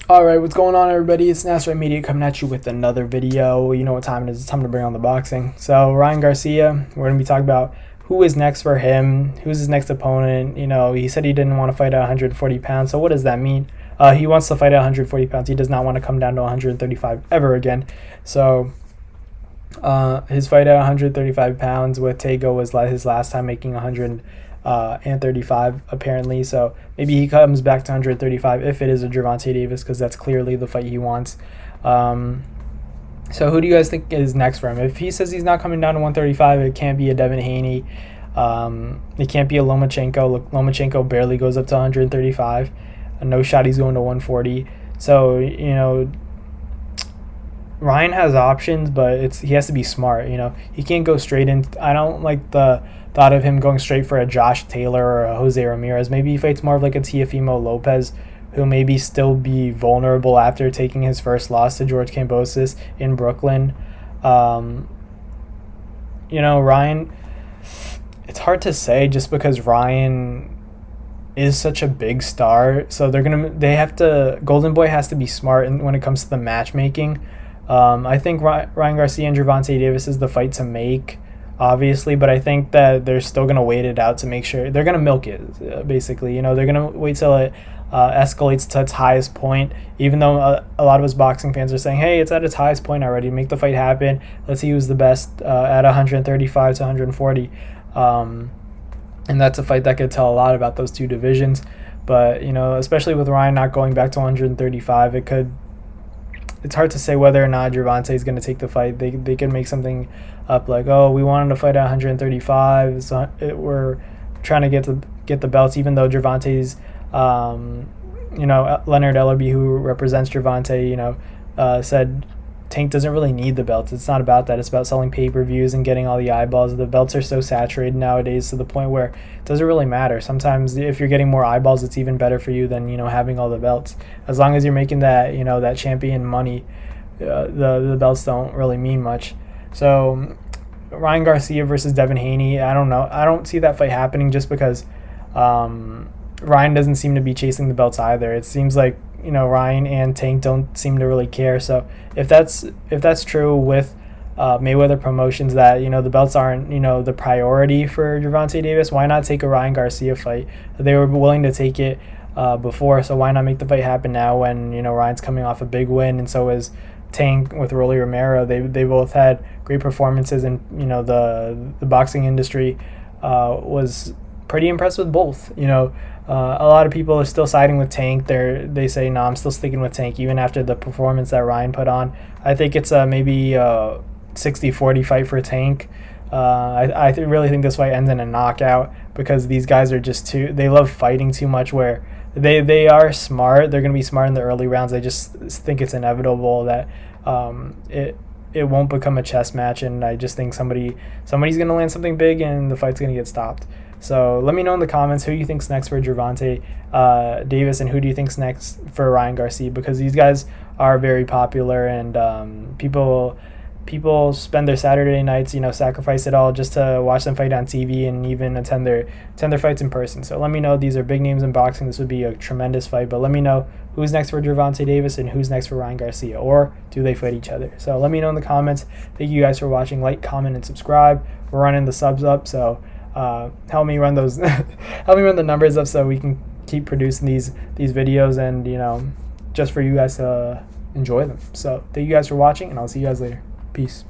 Alright, what's going on, everybody? It's Nasser Media coming at you with another video. You know what time it is. It's time to bring on the boxing. So, Ryan Garcia, we're going to be talking about who is next for him, who's his next opponent. You know, he said he didn't want to fight at 140 pounds. So, what does that mean? He wants to fight at 140 pounds. He does not want to come down to 135 ever again. So, his fight at 135 pounds with Tego was his last time making 135 apparently, so maybe he comes back to 135 if it is a Gervonta Davis, because that's clearly the fight he wants. So who do you guys think is next for him? If he says he's not coming down to 135, it can't be a Devin Haney. It can't be a Lomachenko. Lomachenko barely goes up to 135. No shot he's going to 140. So, you know, Ryan has options, but he has to be smart. You know, he can't go straight in. I don't like the thought of him going straight for a Josh Taylor or a Jose Ramirez. Maybe he fights more of like a Teofimo Lopez, who maybe still be vulnerable after taking his first loss to George Kambosos in Brooklyn. You know, Ryan, it's hard to say just because Ryan is such a big star. So Golden Boy has to be smart when it comes to the matchmaking. I think Ryan Garcia and Gervonta Davis is the fight to make, obviously, but I think that they're still going to wait it out to make sure. They're going to milk it, basically. You know, they're going to wait till it escalates to its highest point, even though a lot of us boxing fans are saying, hey, it's at its highest point already. Make the fight happen. Let's see who's the best at 135 to 140. And that's a fight that could tell a lot about those two divisions. But, you know, especially with Ryan not going back to 135, it's hard to say whether or not Gervonta is going to take the fight. They could make something up like, oh, we wanted to fight at 135. So we're trying to get the belts, even though Gervonta's, you know, Leonard Ellerby, who represents Gervonta, you know, said Tank doesn't really need the belts. It's not about that. It's about selling pay-per-views and getting all the eyeballs. The belts are so saturated nowadays to the point where it doesn't really matter. Sometimes if you're getting more eyeballs, it's even better for you than, you know, having all the belts. As long as you're making that, you know, that champion money, the belts don't really mean much. So Ryan Garcia versus Devin Haney, I don't know. I don't see that fight happening just because Ryan doesn't seem to be chasing the belts either. It seems like, you know, Ryan and Tank don't seem to really care. So if that's true with Mayweather Promotions, that, you know, the belts aren't, you know, the priority for Gervonta Davis, why not take a Ryan Garcia fight? They were willing to take it before, so why not make the fight happen now when, you know, Ryan's coming off a big win, and so is Tank with Rolly Romero. They both had great performances, and, you know, the boxing industry was pretty impressed with both. You know, a lot of people are still siding with Tank. They say, no, I'm still sticking with Tank even after the performance that Ryan put on. I think it's maybe a 60-40 fight for Tank. I really think this fight ends in a knockout, because these guys are just they love fighting too much, where they are smart. They're going to be smart in the early rounds. I just think it's inevitable that it won't become a chess match, and I just think somebody's going to land something big and the fight's going to get stopped. So let me know in the comments who you think's next for Gervonta Davis, and who do you think's next for Ryan Garcia, because these guys are very popular, and people spend their Saturday nights, you know, sacrifice it all just to watch them fight on TV and even attend their fights in person. So let me know. These are big names in boxing. This would be a tremendous fight, but let me know who's next for Gervonta Davis and who's next for Ryan Garcia, or do they fight each other? So let me know in the comments. Thank you guys for watching. Like, comment, and subscribe. We're running the subs up, so help me run those help me run the numbers up so we can keep producing these videos, and, you know, just for you guys to enjoy them. So thank you guys for watching, and I'll see you guys later. Peace.